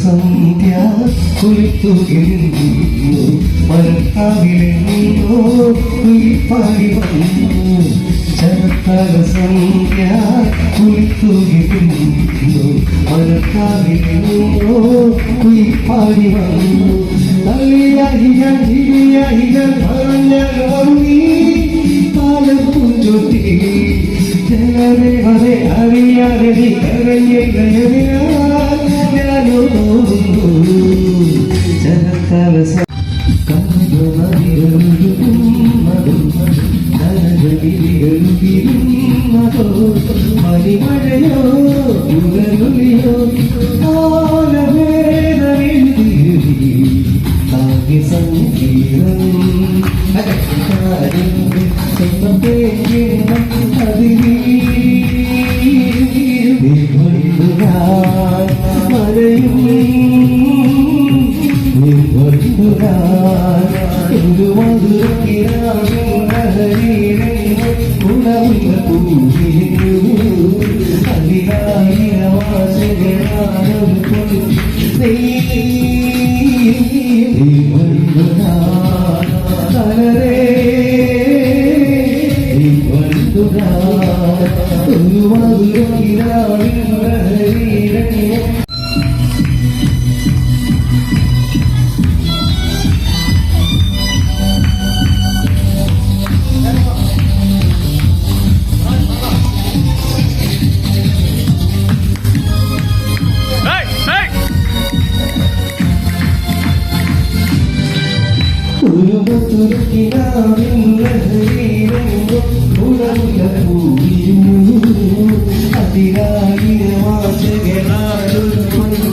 സന്ധ്യ കുളിത്തുകിരുന്നു മരത്താവിലെങ്ങോ കുളിപ്പാടി വന്നു ശരത്തല സന്ധ്യ കുളിത്തുകിരുന്നു മരത്താവിലെങ്ങോ കുളിപ്പാടി വന്നു പറഞ്ഞി പാലപ്പൂഞ്ചൊട്ടി ജനരെ വരെ അറിയാതെ കരഞ്ഞോ ജനത്തല മണിമഴയോ ഉലയൊലിയോ ആനവേദി സംഗീതം ഒരു മധുരക്കിനാവിൻ അതിരായിരവാചകനാരൊരു പൊന്നു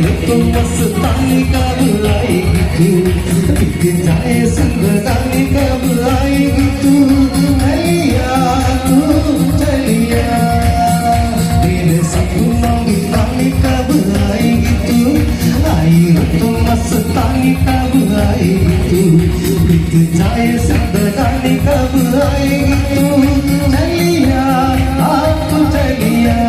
मस्तानी का बुलाएगी तू बिक जाए संगतानी का बुलाएगी तू चलिया तू चलिया तेरे सपनों की तानी का बुलाएगी तू आई तो मस्तानी का बुलाएगी तू बिक जाए संगतानी का बुलाएगी तू चलिया आप तू चलिया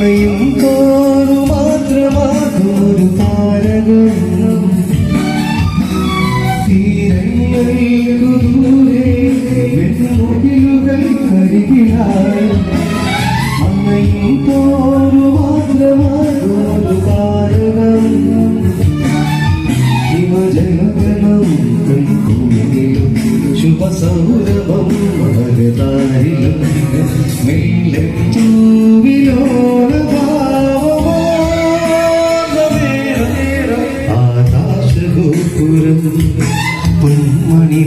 അണയും തോറു മാത്രമാതൊരു താരകം തീരങ്ങൾക്കു ദൂരെ വെൺമുകിലുകൾ കരികിലായി അണയും തോറു മാത്രമാതൊരു താരകം ശിവജനഗണോ കൺകൂണിലും ശുഭസൗരഭം മകതാരിലും മെല്ലെ ആകാശഗോപുരം പൊന്മണി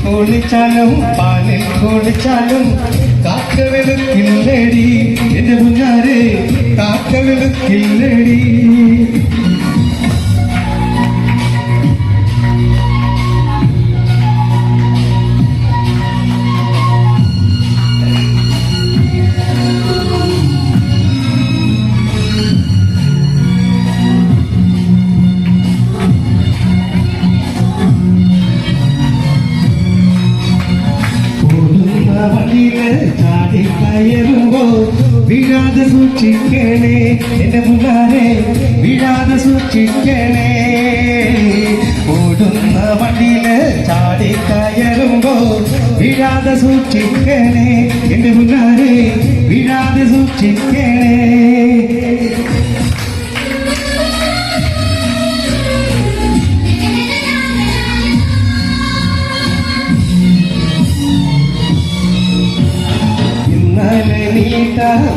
കുളിച്ചാലും പാലിൽ കുളിച്ചാലും കാക്ക വെളുക്കില്ലടി എന്റെ മുന്നാരെ കാക്ക വെളുക്കില്ലടി ചാടിക്കയറുമ്പോ വീഴാതെ സൂക്ഷിക്കണേ എന്റെ മുന്നാരെ വീഴാതെ സൂക്ഷിക്കണേ ഓടുന്ന വണ്ടിയില് ചാടിക്കയറുമ്പോ വീഴാതെ സൂക്ഷിക്കണേ എന്റെ മുന്നാരെ വീഴാതെ സൂക്ഷിക്കണേ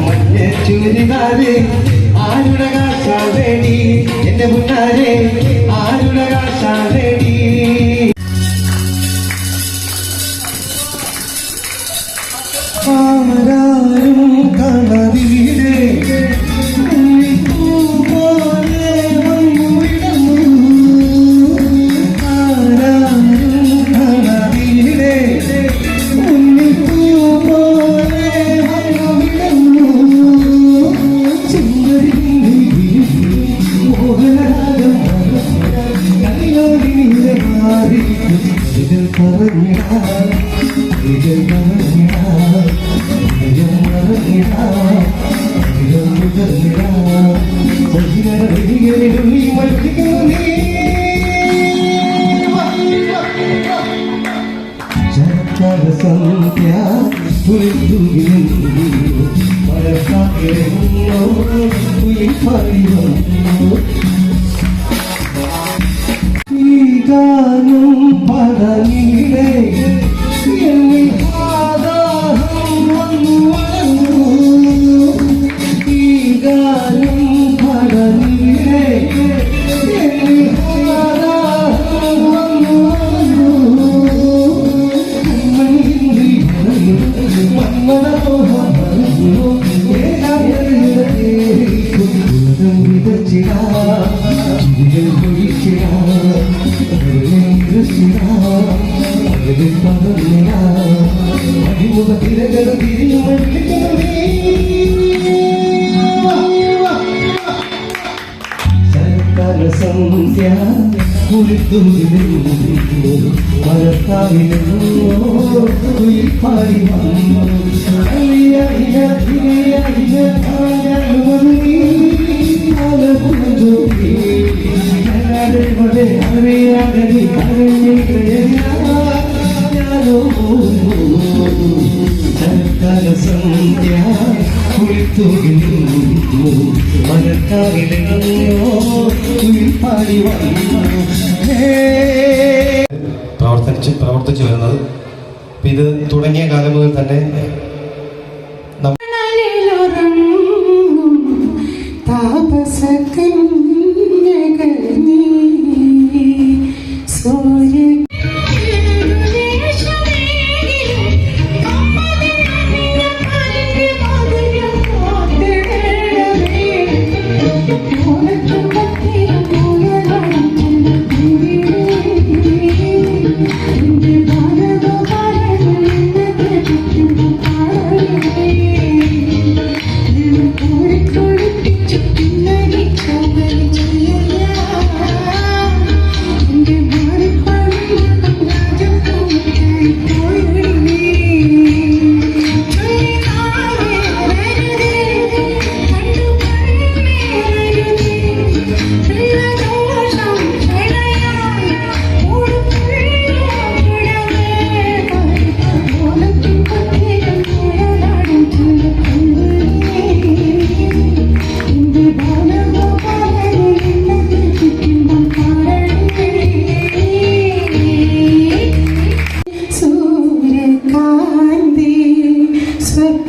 മഞ്ഞ ചുരിദാര് ആരുടെ കാശാടി എന്റെ മുന്നാരെ ആരുടെ കാശാടി ആരാരും കാണാതിരിടെ പ്രവർത്തിച്ചു വരുന്നത്. ഇത് തുടങ്ങിയ കാലം മുതൽ തന്നെ I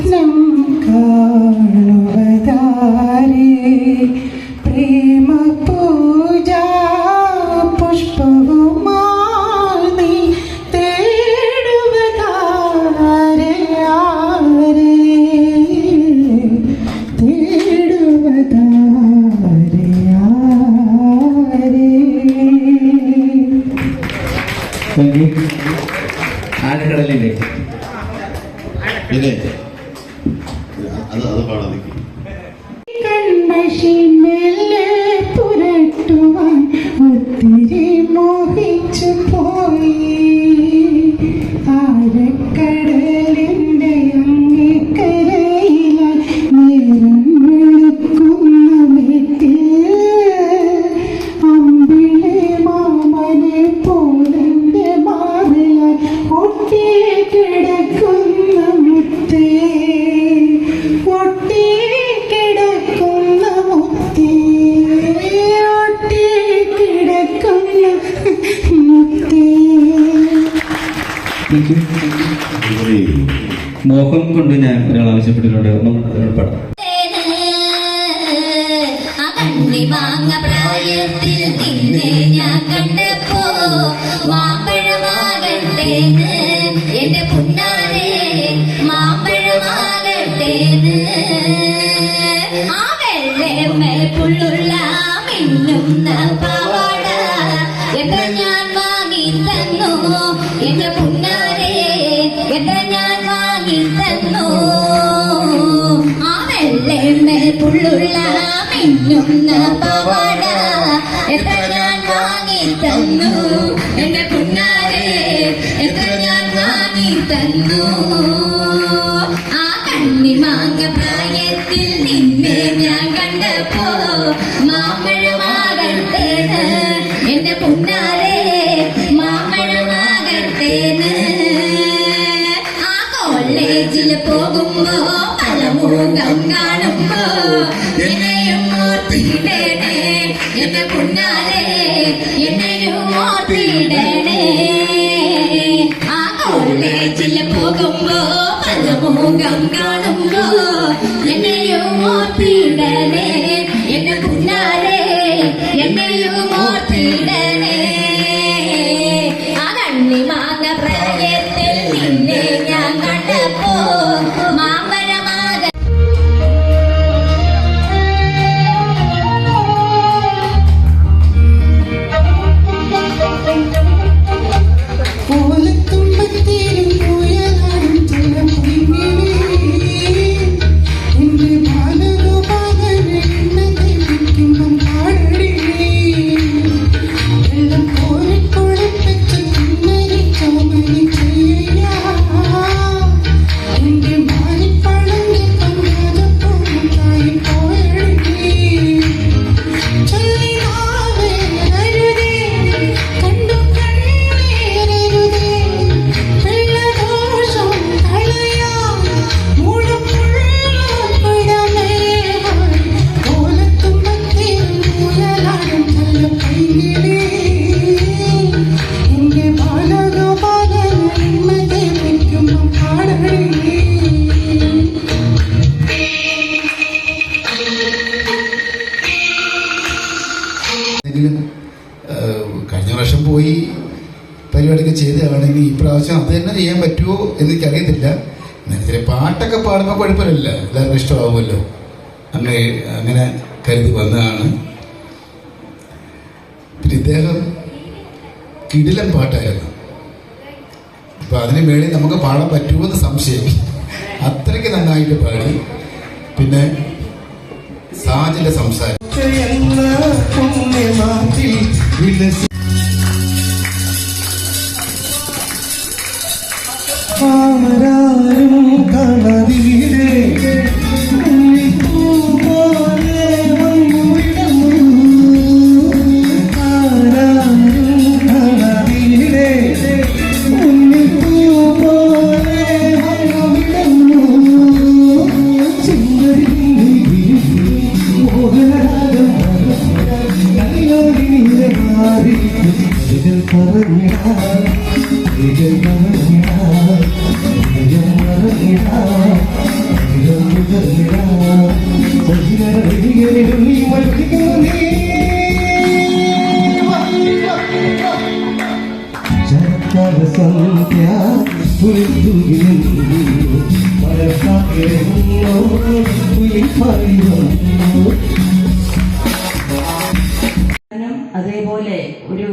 സ്വപ്നം കാണുവതാരേ പ്രേമ പൂജ പുഷ്പവുമായി നീ തേടുവതാരേ ആരേ തേടുവതാരേ ആരേ. ആഴക്കടലിലേക്ക് പിന്നെ അത് പാടാൻ കൺമഷിമെല്ലെ പുരട്ടുവാൻ ഒത്തിരി മോഹിച്ചു പോയി ആഴക്കടലിൻ്റെ അങ്ങേക്കരയിലായി നേരം വെളുക്കുന്ന വീട്ടിൽ അമ്പിളി മാമനെ പോലെൻ്റെ മാറിലായി ഒട്ടി കിടക്കുന്ന മുത്തേ ഒട്ടി കിടക്കുന്ന മുത്തേ ഒട്ടി കിടക്കുന്ന മുത്തേ. മോഹം കൊണ്ട് ഞാൻ ഒരാൾ ആവശ്യപ്പെട്ടിട്ടുണ്ട് ഒന്നും പാടാം. മാങ്ങ പ്രായത്തിൽ നിന്നെ ഞാൻ കണ്ടപ്പോ മാമ്പഴമാകട്ടേന്ന് എന്റെ പുന്നാരെ മാമ്പഴമാകട്ടേന്ന് ആ വെള്ളമേൽ പുള്ളുള്ള മിന്നുന്ന പാവാട എത്ര ഞാൻ വാങ്ങി തന്നു എന്റെ പുന്നാരെ എത്ര ഞാൻ വാങ്ങി തന്നു ആ വെള്ളമേൽ പുള്ളുള്ള മിന്നുന്ന പാവാട എത്ര ഞാൻ വാങ്ങി തന്നു എന്റെ പുന്നാരെ എത്ര ഞാൻ വാങ്ങി തന്നു ആ കണ്ണിമാങ്ങ പ്രായത്തിൽ നിന്നെ ഞാൻ കണ്ടപ്പോ മാമ്പഴമാകട്ടേന്ന് എന്റെ പുന്നാരെ മാമ്പഴമാകട്ടേന്ന് ആ കോളേജിൽ പോകുമ്പോ പല മുഖം കാണുമ്പോ എന്നെയും ഓർത്തിടണേ എന്റെ പുന്നാരെ എന്നെയും ഓർത്തിടണേ ആ കോളേജിൽ പോകുമ്പോ പല മുഖം കാണുമ്പോ എന്നെയും ഓർത്തിടണേ എന്റെ പുന്നാരെ എന്നെയും ഓർത്തിടണേ ആ കണ്ണിമാങ്ങ പ്രായത്തിൽ നിന്നെ ഞാൻ കണ്ടപ്പോ മാമ്പഴമാക ഓലത്തുമ്പത്തേരും പുയലാടും ചിലപ്പൊയ്മിഴി എൻ്റെ ബാലഗോപാലനെണ്ണ തെളിക്കുമ്പം പാടടി വെള്ളം കോരിക്കൊടുപ്പിച്ച് കുന്നരി ചോമനി ചെയ്യാ എൻ്റെ മാറിപ്പളഞ്ഞ് കണ്ടാതപ്പോഴും തായി പോയടി ചൊല്ലിനാവേ അരുതേ കണ്ടു കണ്ണീരരുതേ വെള്ളദോഷം കളയാം മൂടപ്പുഴമേ ഓലത്തുമ്പത്തേരും മുയലാടും ചെല്ലപ്പൈകിളി എൻ്റെ ബാലഗോപാലൻ എണ്ണതെ വയ്ക്കുമ്പം പാടടി. എന്തെങ്കിലും കഴിഞ്ഞ വർഷം പോയി പരിപാടിയൊക്കെ ചെയ്തതാണെങ്കിൽ ഈ പ്രാവശ്യം അത് തന്നെ ചെയ്യാൻ പറ്റുമോ എന്ന് എനിക്കറിയത്തില്ല. നേരത്തെ പാട്ടൊക്കെ പാടുമ്പോൾ കുഴപ്പമില്ല, എല്ലാവർക്കും ഇഷ്ടമാവുമല്ലോ. അങ്ങനെ കരുതി വന്നതാണ്. പിന്നെ ഇദ്ദേഹം കിടിലൻ പാട്ടായിരുന്നു. അപ്പം അതിന് വേണ്ടി നമുക്ക് പാടാൻ പറ്റുമോ എന്ന് സംശയം. അത്രയ്ക്ക് നന്നായിട്ട് പാടി. പിന്നെ സാജിൻ്റെ സംസാരം പുണ്യമാറ്റിൽ വിലസി ആരാരും കാണാതീരേ പോലെ വന്നുവിടുന്നു ആരാരും കാണാതീരേ പോലെ വന്നുവിടുന്നു ചിന്തയിൽ മോഹനരാഗം കലിയോടി മാറി അതേപോലെ ഒരു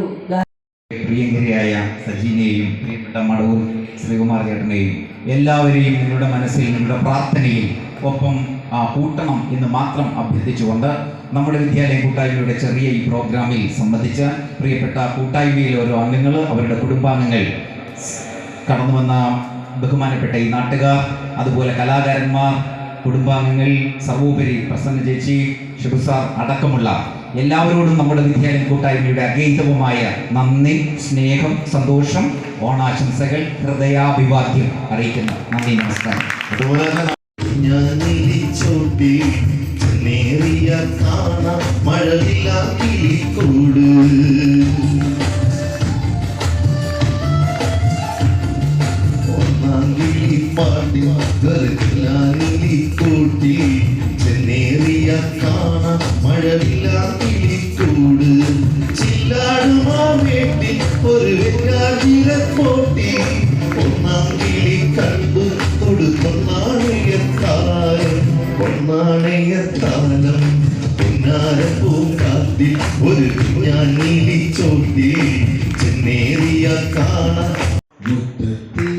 പ്രിയങ്കരിയായ സജീനെയും പ്രിയപ്പെട്ട മടവൂർ ശ്രീകുമാർ ചേട്ടനെയും എല്ലാവരെയും നിങ്ങളുടെ മനസ്സിൽ നിങ്ങളുടെ പ്രാർത്ഥനയിൽ ഒപ്പം കൂട്ടണം എന്ന് മാത്രം അഭ്യർത്ഥിച്ചുകൊണ്ട് നമ്മുടെ വിദ്യാലയ കൂട്ടായ്മയുടെ ചെറിയ ഈ പ്രോഗ്രാമിൽ സംബന്ധിച്ച പ്രിയപ്പെട്ട കൂട്ടായ്മയിലെ ഓരോ അംഗങ്ങൾ, അവരുടെ കുടുംബാംഗങ്ങൾ, കടന്നു വന്ന ബഹുമാനപ്പെട്ട ഈ നാട്ടുകാർ, അതുപോലെ കലാകാരന്മാർ, കുടുംബാംഗങ്ങൾ, സർവോപരി പ്രസന്ന ചേച്ചി, ഷിബു സാർ അടക്കമുള്ള എല്ലാവരോടും നമ്മുടെ വിദ്യാലയ കൂട്ടായ്മയുടെ അഗൈതവുമായ നന്ദി, സ്നേഹം, സന്തോഷം, ഓണാശംസകൾ ഹൃദയാഭിവാദ്യം അറിയിക്കുന്നു. നന്ദി, നമസ്കാരം. അതുപോലെ തന്നെ നേറിയ കാണ മഴവില്ലാക്കി കൂട് ഒന്നാങ്കിളി പാട്ടി ഗർഗിലാനി കൂട്ടി നേറിയ കാണ മഴവില്ലാക്കി കൂട് ചില്ലാടുമാ വേട്ടി ഒരു വെക്കാതിര പോട്ടി ഒന്നാങ്കിളി കണ്ടു കൊടുക്കൊന്നാണയത്താലം പൊന്നാണയത്താലം പൊന്നാരപ്പൂങ്കാത്തിൽ ഒരു ഞാൻ നീലിച്ചോട്ടി ചെന്നേറിയ കാണാൻ മുറ്റത്തെ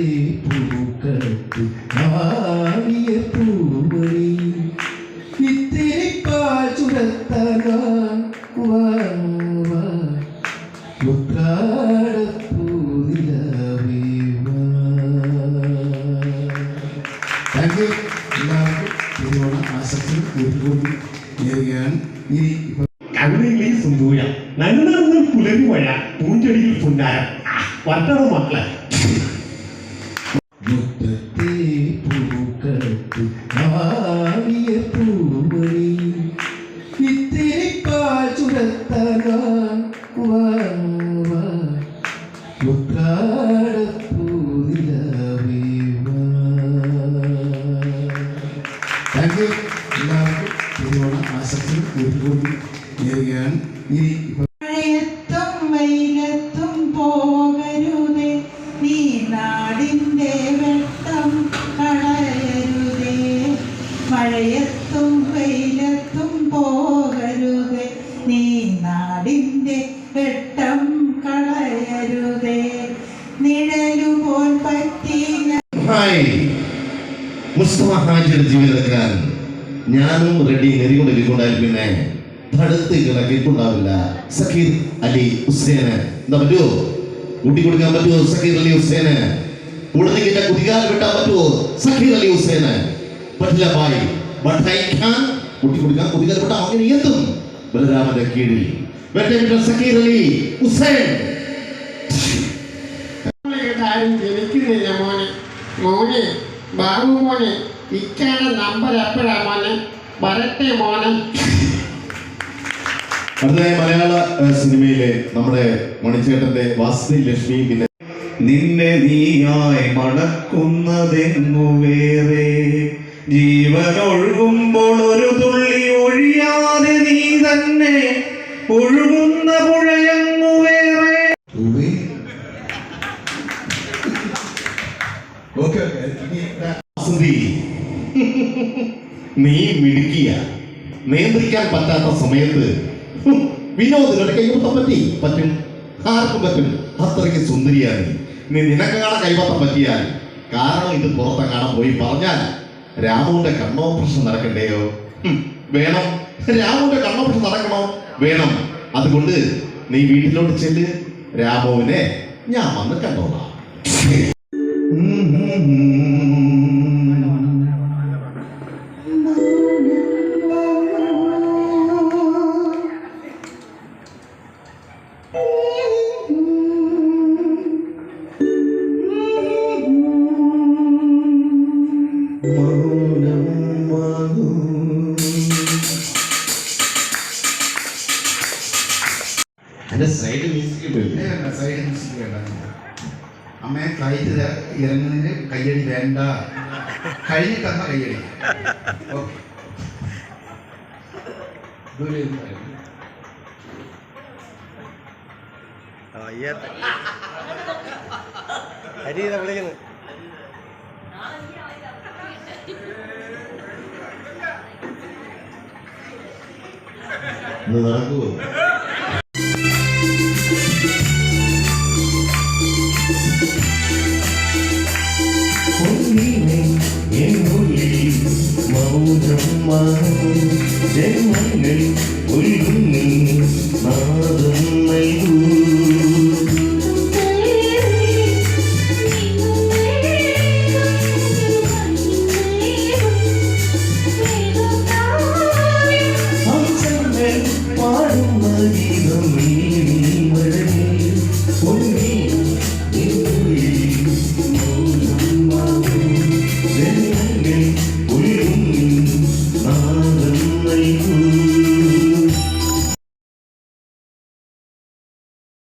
പൂക്കളത്ത് ആടിയ പൂവഴി ഇത്തിരി പാൽ ചുരത്താൻ മുത്രാടപ്പൂതിലവേ എല്ലാവർക്കും ആസക്തിയും കൂടി നേരുകയാണ്. ഇനി കവിതയിലെ സുന്ദൂര നന്നാകുന്ന പുലരി മഴ പൂഞ്ചെടിയിൽ പുന്നാരം വർത്തണം മക്കളെ മുറ്റത്തെ പൂക്കളത്ത് ആടിയ പൂവഴി ഇത്തിരി പാൽ ചുരത്താൻ മുത്രാടപ്പൂതിലവേ എല്ലാവർക്കും ആസക്തിയും കൂടി നേരുകയാണ്. ഇനി മഴയത്തും വെയിലത്തും പോകരുതേ, നീ നാടിൻ്റെ വെട്ടം കളയരുതേ. മഴയത്തും വെയിലത്തും പോകരുതേ, നീ നാടിൻ്റെ വെട്ടം കളയരുതേ. നിഴലുപോൽ പറ്റിയ ഹായ് മുസ്തഫ ഹാജിയുടെ ജീവിതക്കാരൻ ഞാനും റെഡി നെറികൊണ്ടിരിക്കൊണ്ടായി പിന്നെ തടുത്ത് കിടക്കിയിട്ടുണ്ടാവില്ല. സക്കീർ അലി ഹുസൈന് എന്താ പറ്റുമോ? കൂട്ടി കൊടുക്കാൻ പറ്റുമോ? സക്കീർ അലി ഹുസൈന് കൂടുതൽ കുതികാൽ വിട്ടാൻ പറ്റുമോ? സക്കീർ അലി ഹുസൈന് പറ്റില്ല ബായി ബട്ട് ഐ ക്യാൻ കൂട്ടി കൊടുക്കാൻ കുതികാൽ വിട്ടാൽ അങ്ങനെ എത്തും. ബലരാമന്റെ കീഴിൽ സക്കീർ അലി ഹുസൈൻ. ജനിക്കുന്നില്ല മോനെ. മോനെ ബാബു മോനെ, ഇക്കാണ് നമ്പർ എപ്പോഴാ മോനെ? വരട്ടെ മോനെ. അടുത്തതായി മലയാള സിനിമയിലെ നമ്മുടെ മണിച്ചേട്ടന്റെ വാസ്തി ലക്ഷ്മി പിന്നെ നിന്നെ നീയായി മണക്കുന്നതെങ്ങു വേറെ ജീവനൊഴുകുമ്പോൾ ഒരു തുള്ളി ഒഴിയാതെ നീ തന്നെ ഒഴുകുന്ന പുഴയങ്ങു വേറെ. നീ മിടുക്കിയ നിയന്ത്രിക്കാൻ പറ്റാത്ത സമയത്ത് വിനോദികളുടെ കൈവത്തം പറ്റും. ആർക്കും പറ്റും. അത്രയ്ക്ക് സുന്ദരിയാണ് നീ. നിനക്ക് കാണാൻ കൈവത്തം പറ്റിയാൽ കാരണം ഇത് പുറത്തെങ്ങാണം പോയി പറഞ്ഞാൽ രാമുവിന്റെ കണ്ണോപ്പറേഷൻ നടക്കണ്ടേയോ? വേണം. രാമുവിന്റെ കണ്ണോപ്പറേഷൻ നടക്കണോ? വേണം. അതുകൊണ്ട് നീ വീട്ടിലോട്ട് ചെല്ല്. രാമുവിനെ ഞാൻ വന്ന് കണ്ടോളാം. സൈഡ് മ്യൂസിക് അമ്മയെ ഫ്ലൈറ്റ് ഇറങ്ങുന്നതിന് കയ്യടി വേണ്ട. കഴിഞ്ഞിട്ടമ്മ കൈയടി. ഓക്കെ. നടക്കുവോ? മൗനം ജന്മങ്ങൾ